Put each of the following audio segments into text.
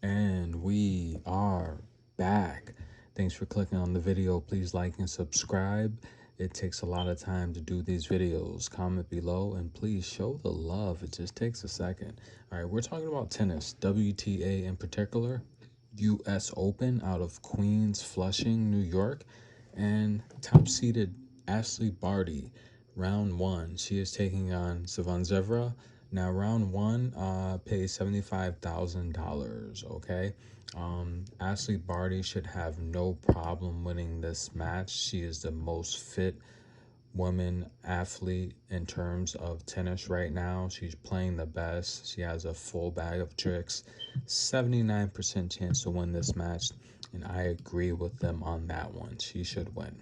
And we are back. Thanks for clicking on the video. Please like and subscribe. It takes a lot of time to do these videos. Comment below and please show the love. It just takes a second. All right, we're talking about tennis, WTA in particular, US Open out of Queens, Flushing, New York, and top-seeded Ashley Barty, round one. She is taking on Savanzevra. Now, round one pays $75,000, okay? Ashley Barty should have no problem winning this match. She is the most fit woman athlete in terms of tennis right now. She's playing the best. She has a full bag of tricks. 79% chance to win this match, and I agree with them on that one. She should win.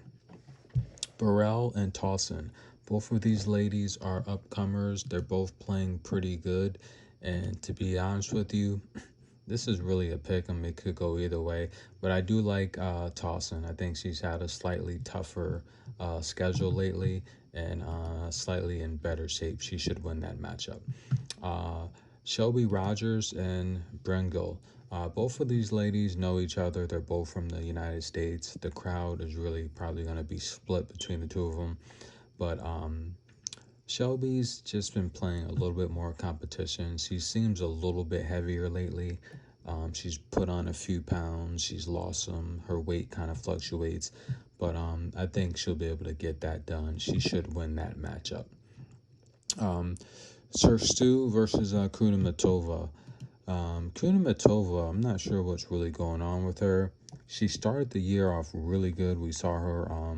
Burrell and Towson. Both of these ladies are upcomers. They're both playing pretty good. And to be honest with you, this is really a pick 'em. It could go either way. But I do like Towson. I think she's had a slightly tougher schedule lately and slightly in better shape. She should win that matchup. Shelby Rogers and Brendel. Both of these ladies know each other. They're both from the United States. The crowd is really probably going to be split between the two of them. But Shelby's just been playing a little bit more competition. She seems a little bit heavier lately. She's put on a few pounds. She's lost some. Her weight kind of fluctuates. But I think she'll be able to get that done. She should win that matchup. Sir Stu versus Kuna Matova. Kuna Matova, I'm not sure what's really going on with her. She started the year off really good. We saw her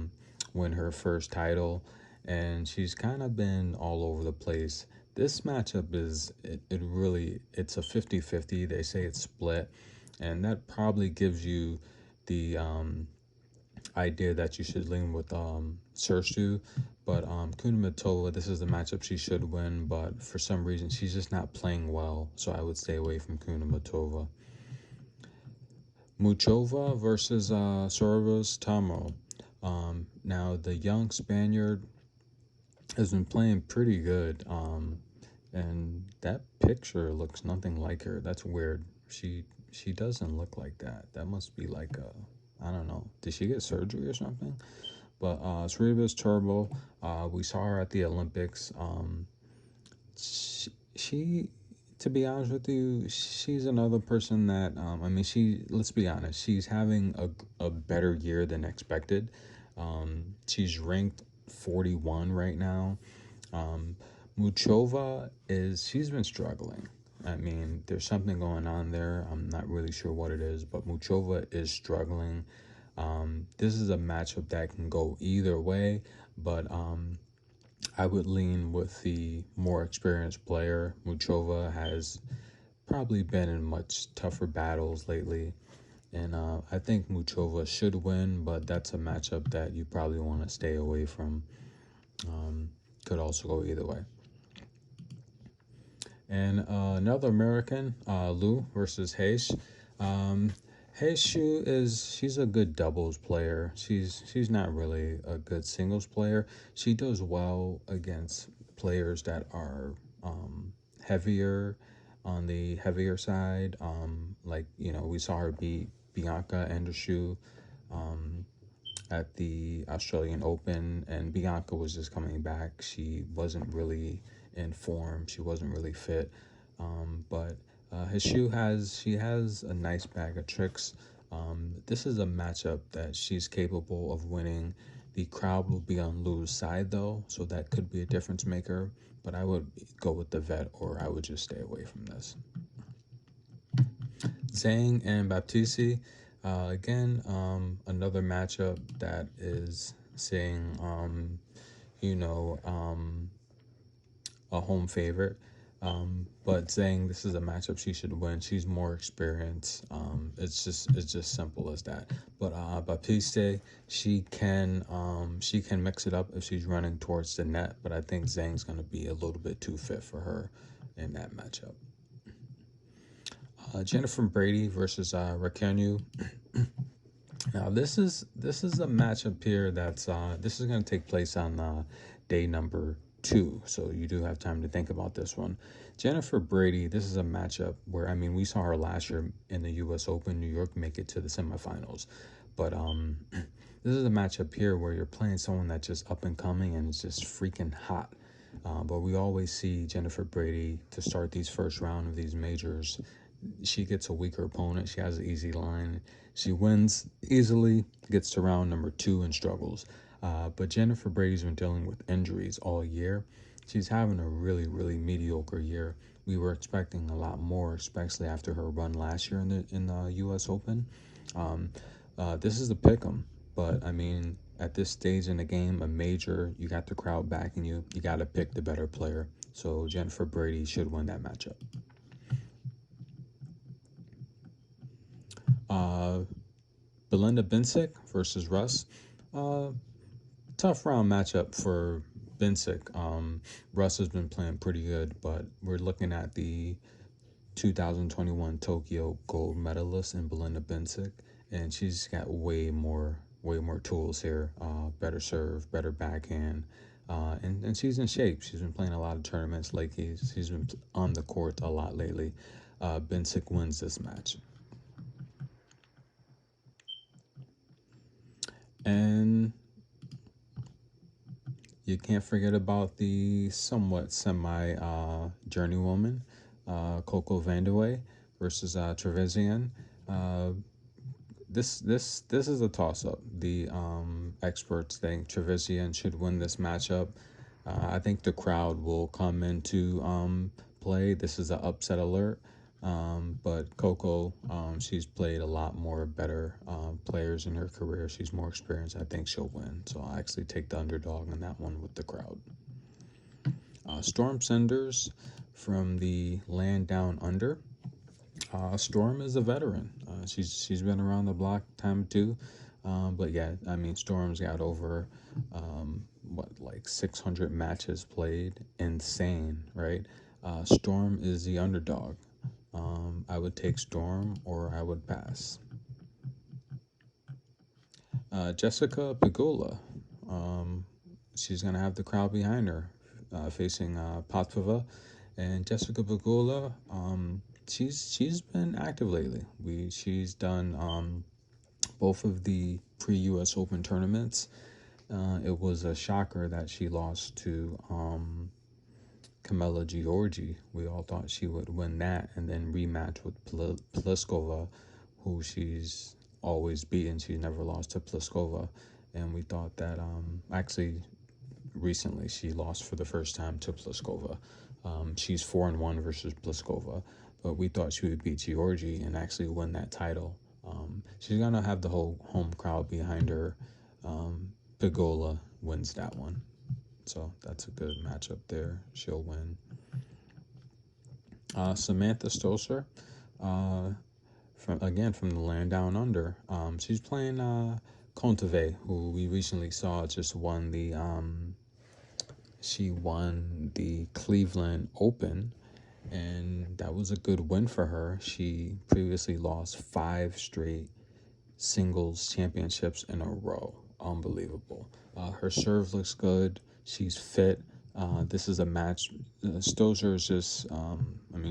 win her first title, and she's kind of been all over the place. This matchup is, it's a 50-50. They say it's split, and that probably gives you the idea that you should lean with Serstu. But Kuna Matova, this is the matchup she should win, but for some reason she's just not playing well, so I would stay away from Kuna Matova. Muchova versus Sorvos Tamo. Now the young Spaniard has been playing pretty good, and that picture looks nothing like her. That's weird. She doesn't look like that. That must be like a, I don't know. Did she get surgery or something? But Sorvos Turbo, we saw her at the Olympics. She, to be honest with you, she's another person that, let's be honest, she's having a better year than expected. She's ranked 41 right now. Muchova she's been struggling. I mean, there's something going on there. I'm not really sure what it is, but Muchova is struggling. This is a matchup that can go either way, but I would lean with the more experienced player. Muchova has probably been in much tougher battles lately, and I think Muchova should win, but that's a matchup that you probably want to stay away from. Could also go either way. And another American, Lou versus Haste. She's a good doubles player. She's not really a good singles player. She does well against players that are heavier, on the heavier side. We saw her beat Bianca Anderson at the Australian Open, and Bianca was just coming back. She wasn't really in form. She wasn't really fit. But she has a nice bag of tricks. This is a matchup that she's capable of winning. The crowd will be on Lou's side, though, so that could be a difference maker. But I would go with the vet, or I would just stay away from this. Zhang and Baptiste. Again, another matchup that is seeing, a home favorite. But saying this is a matchup she should win. She's more experienced. It's just simple as that. But Baptiste, she can mix it up if she's running towards the net. But I think Zhang's gonna be a little bit too fit for her in that matchup. Jennifer Brady versus Raquel. Now this is a matchup here that's this is going to take place on day number 2, so you do have time to think about this one. Jennifer Brady, this is a matchup where, I mean, we saw her last year in the U.S. Open. New York make it to the semifinals. But this is a matchup here where you're playing someone that's just up and coming and is just freaking hot. But we always see Jennifer Brady to start these first round of these majors. She gets a weaker opponent. She has an easy line. She wins easily, gets to round number 2 and struggles. But Jennifer Brady's been dealing with injuries all year. She's having a really, really mediocre year. We were expecting a lot more, especially after her run last year in the U.S. Open. This is a pick'em, but I mean, at this stage in the game, a major, you got the crowd backing you. You got to pick the better player. So Jennifer Brady should win that matchup. Belinda Bensek versus Russ. Tough round matchup for Bensek. Russ has been playing pretty good, but we're looking at the 2021 Tokyo gold medalist in Belinda Bensek, and she's got way more tools here. Better serve, better backhand, and she's in shape. She's been playing a lot of tournaments lately. She's been on the court a lot lately. Bensek wins this match. And you can't forget about the somewhat journeywoman, Coco Vandeweghe versus Trevisan. This is a toss-up. The experts think Trevisan should win this matchup. I think the crowd will come into play. This is an upset alert. But Coco, she's played a lot more better players in her career. She's more experienced. I think she'll win. So I actually take the underdog on that one with the crowd. Storm Cinders from the land down under. Storm is a veteran. She's been around the block time too. But yeah, I mean, Storm's got over like 600 matches played. Insane, right? Storm is the underdog. I would take Storm or I would pass. Jessica Pegula. She's going to have the crowd behind her facing Patova. And Jessica Pegula, she's been active lately. She's done both of the pre-U.S. Open tournaments. It was a shocker that she lost to Camilla Giorgi. We all thought she would win that and then rematch with Pliskova, who she's always beaten. She never lost to Pliskova. And we thought that actually recently she lost for the first time to Pliskova. She's 4-1 versus Pliskova, but we thought she would beat Giorgi and actually win that title. She's gonna have the whole home crowd behind her. Pegula wins that one. So that's a good matchup there. She'll win. Samantha Stosser, from the land down under. She's playing Kutova, who we recently saw just won the she won the Cleveland Open, and that was a good win for her. She previously lost 5 straight singles championships in a row. Unbelievable. Her serve looks good. She's fit. This is a match. Stosser is just,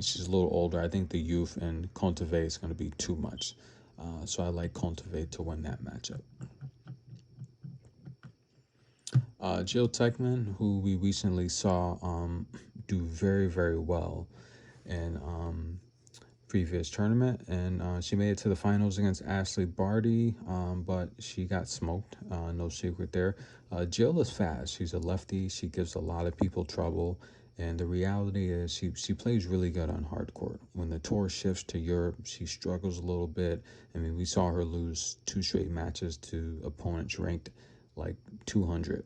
she's a little older. I think the youth in Kutova is going to be too much. So I like Kutova to win that matchup. Jill Techman, who we recently saw do very, very well in previous tournament, and she made it to the finals against Ashley Barty, but she got smoked. No secret there. Jill is fast. She's a lefty. She gives a lot of people trouble, and the reality is she plays really good on hard court. When the tour shifts to Europe, she struggles a little bit. I mean, we saw her lose 2 straight matches to opponents ranked like 200.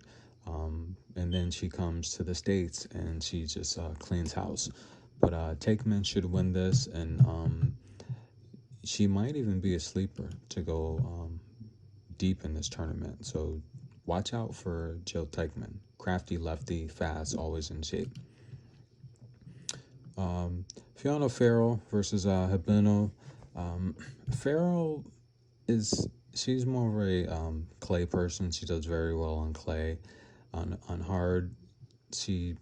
And then she comes to the States and she just cleans house. But Techman should win this, and she might even be a sleeper to go deep in this tournament. So watch out for Jill Techman. Crafty lefty, fast, always in shape. Fiona Farrell versus Habino. Farrell she's more of a clay person. She does very well on clay. On hard, she,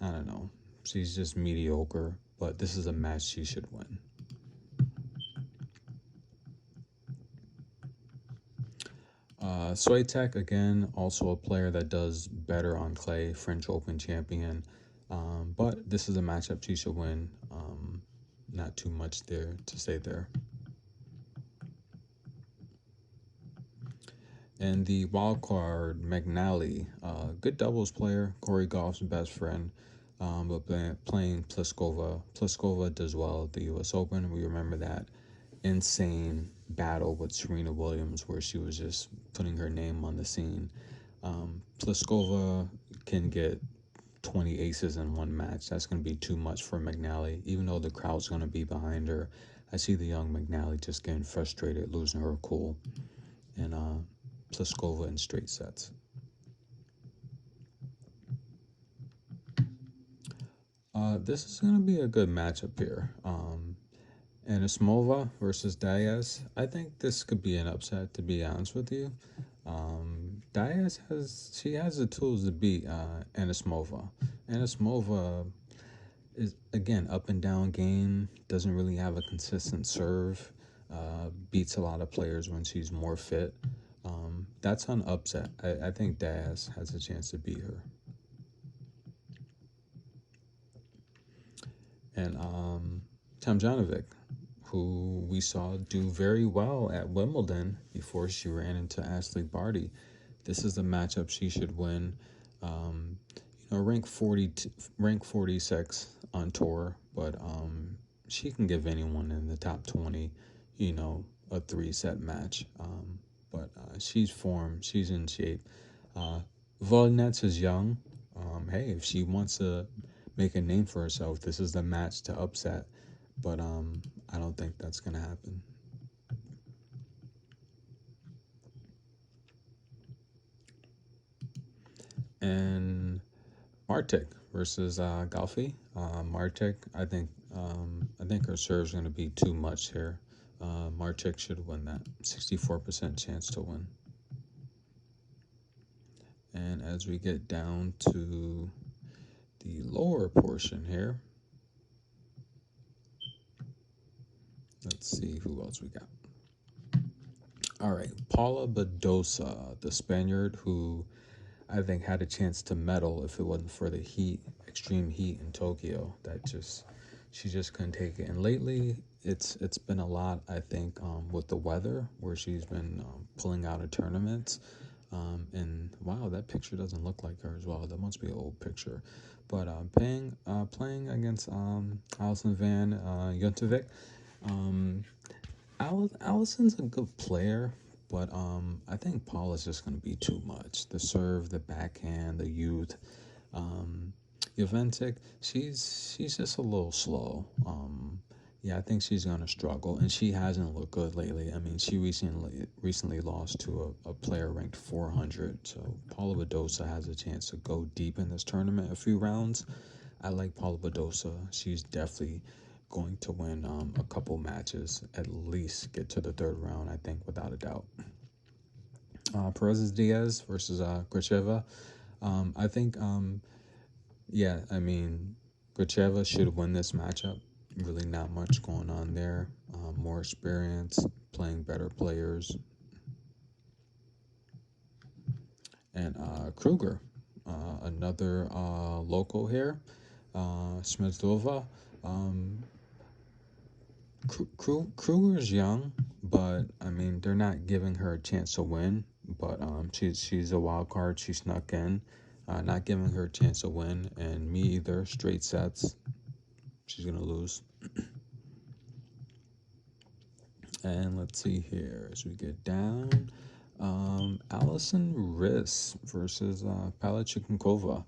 I don't know, she's just mediocre, but this is a match she should win. Swiatek, again, also a player that does better on clay, French Open champion. But this is a matchup she should win. Not too much there to say there. And the wild card, McNally, good doubles player, Corey Goff's best friend, but playing Pliskova. Pliskova does well at the U.S. Open. We remember that insane battle with Serena Williams where she was just putting her name on the scene. Pliskova can get 20 aces in one match. That's going to be too much for McNally, even though the crowd's going to be behind her. I see the young McNally just getting frustrated, losing her cool. And Pliskova in straight sets. This is going to be a good matchup here. And Smolva versus Daez. I think this could be an upset, to be honest with you. Daez has the tools to beat Anisimova. Anisimova is, again, up and down game, doesn't really have a consistent serve, beats a lot of players when she's more fit. That's an upset. I think Daez has a chance to beat her. And Tomjanovic, who we saw do very well at Wimbledon before she ran into Ashley Barty. This is the matchup she should win. Rank 46 on tour, but she can give anyone in the top 20, a 3-set match. But she's formed, she's in shape. Volnets is young. Hey, if she wants to make a name for herself, this is the match to upset. But I don't think that's going to happen. And Martic versus Galfi. Martic, I think her serve's going to be too much here. Martic should win that. 64% chance to win. And as we get down to the lower portion here, let's see who else we got. All right, Paula Badosa, the Spaniard who I think had a chance to medal if it wasn't for the heat, extreme heat in Tokyo. She just couldn't take it. And lately, it's been a lot, I think, with the weather, where she's been pulling out of tournaments. And wow, that picture doesn't look like her as well. That must be an old picture. But playing against Allison Van Juntovic. Allison's a good player, but I think Paul is just going to be too much. The serve, the backhand, the youth. Juventic, she's just a little slow. I think she's going to struggle, and she hasn't looked good lately. I mean, she recently lost to a player ranked 400, so Paula Badosa has a chance to go deep in this tournament a few rounds. I like Paula Badosa. She's definitely going to win a couple matches, at least get to the third round, I think, without a doubt. Perez Diaz versus Gracheva. I think, Gracheva should win this matchup. Really not much going on there. More experience, playing better players. And Kruger, another local here. Smolva. Kruger's young, but I mean they're not giving her a chance to win. But she's a wild card. She snuck in, not giving her a chance to win, and me either. Straight sets, she's gonna lose. And let's see here as we get down. Allison Russ versus Palacio and Kova.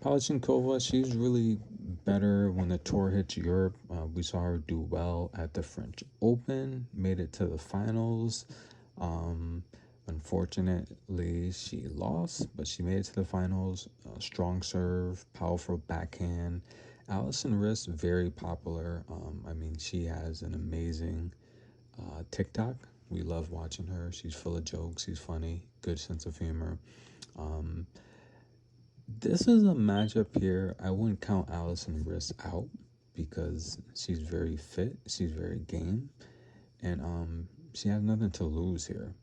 Palacio and Kova, she's really better when the tour hits Europe. We saw her do well at the French Open, made it to the finals. Unfortunately, she lost, but she made it to the finals. Strong serve, powerful backhand. Allison Russ, very popular. She has an amazing TikTok. We love watching her. She's full of jokes. She's funny. Good sense of humor. This is a matchup here. I wouldn't count Allison Riss out because she's very fit, she's very game, and she has nothing to lose here.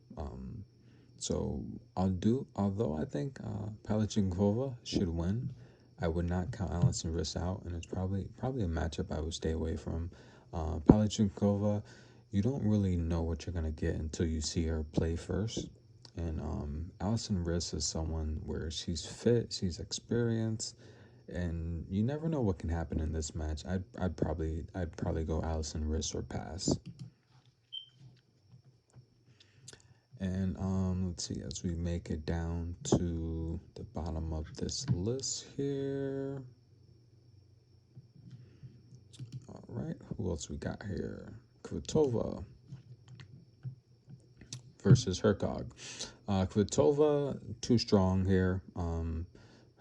So although I think Kova should win, I would not count Allison Riss out, and it's probably a matchup I would stay away from. Kova, you don't really know what you're gonna get until you see her play first. And Allison Riss is someone where she's fit, she's experienced, and you never know what can happen in this match. I'd probably go Allison Riss or pass. And let's see, as we make it down to the bottom of this list here. All right, who else we got here? Kutova versus Hercog. Kutova, too strong here.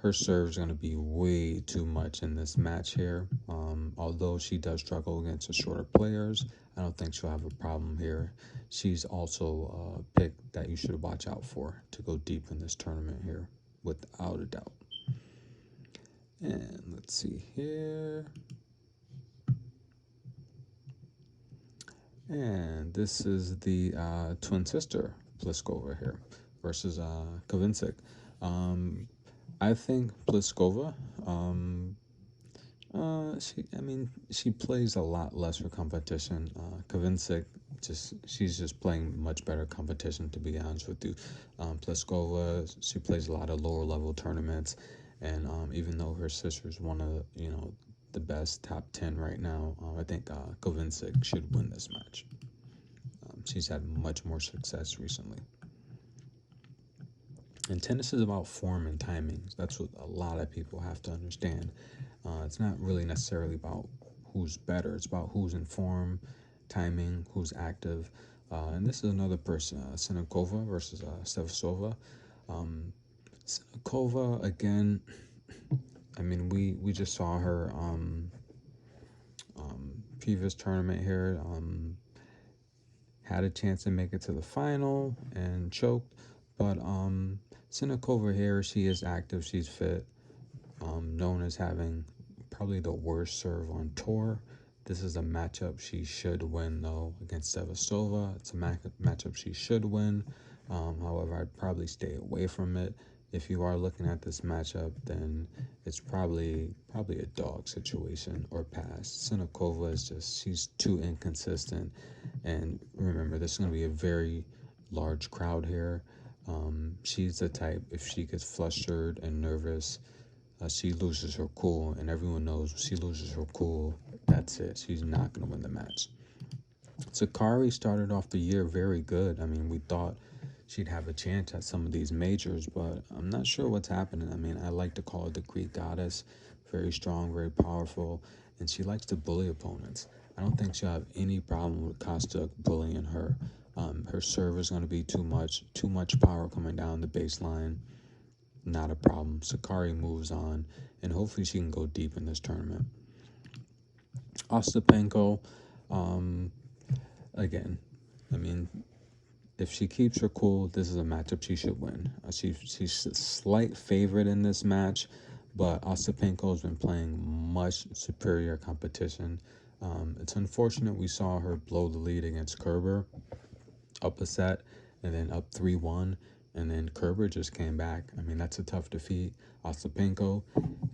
Her serve is going to be way too much in this match here. Although she does struggle against the shorter players, I don't think she'll have a problem here. She's also a pick that you should watch out for to go deep in this tournament here, without a doubt. And let's see here. And this is the twin sister Pliskova here versus Kavinsik. I think Pliskova, she plays a lot less for competition. Kavinsik, she's just playing much better competition, to be honest with you. Pliskova, she plays a lot of lower level tournaments, and even though her sister's one of the best top 10 right now, I think Kavinsik should win this match. She's had much more success recently. And tennis is about form and timing. That's what a lot of people have to understand. It's not really necessarily about who's better. It's about who's in form, timing, who's active. And this is another person, Senukova versus Stevosova. Senukova, again, I mean, we just saw her previous tournament here. Had a chance to make it to the final and choked. But Senukova here, she is active, she's fit, known as having probably the worst serve on tour. This is a matchup she should win, though, against Stevosova. It's a matchup she should win. However, I'd probably stay away from it. If you are looking at this matchup, then it's probably a dog situation or pass. Senukova is she's too inconsistent. And remember, this is going to be a very large crowd here. She's the type, if she gets flustered and nervous, she loses her cool, and everyone knows she loses her cool, that's it. She's not going to win the match. Sakari started off the year very good. I mean, we thought she'd have a chance at some of these majors, but I'm not sure what's happening. I mean, I like to call her the Greek goddess. Very strong, very powerful, and she likes to bully opponents. I don't think she'll have any problem with Kostuk bullying her. Her serve is going to be too much power coming down the baseline. Not a problem. Sakari moves on, and hopefully she can go deep in this tournament. Ostapenko, again, I mean, if she keeps her cool, this is a matchup she should win. She's a slight favorite in this match, but Ostapenko has been playing much superior competition. It's unfortunate we saw her blow the lead against Kerber, up a set, and then up 3-1, and then Kerber just came back. I mean, that's a tough defeat. Ostapenko,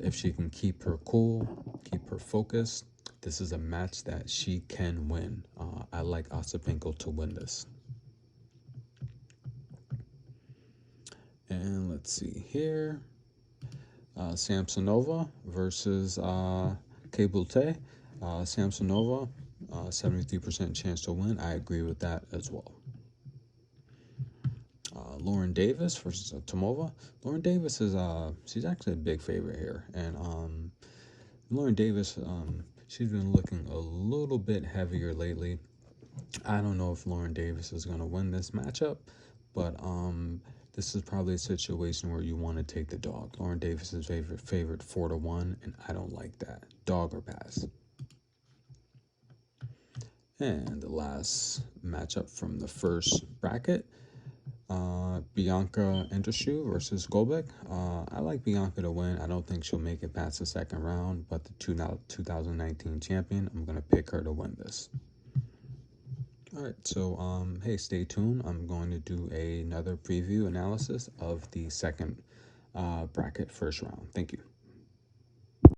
if she can keep her cool, keep her focused, this is a match that she can win. I like Ostapenko to win this. And let's see here. Samsonova versus Kabulte. Samsonova, 73% chance to win. I agree with that as well. Lauren Davis versus Tomova. Lauren Davis is she's actually a big favorite here, and Lauren Davis, she's been looking a little bit heavier lately. I don't know if Lauren Davis is going to win this matchup, but this is probably a situation where you want to take the dog. Lauren Davis is favorite 4-1, and I don't like that. Dog or pass. And the last matchup from the first bracket, Bianca Anderson versus Goldberg. I like Bianca to win. I don't think she'll make it past the second round, but the 2019 champion, I'm going to pick her to win this. All right, so hey, stay tuned. I'm going to do another preview analysis of the second bracket first round. Thank you.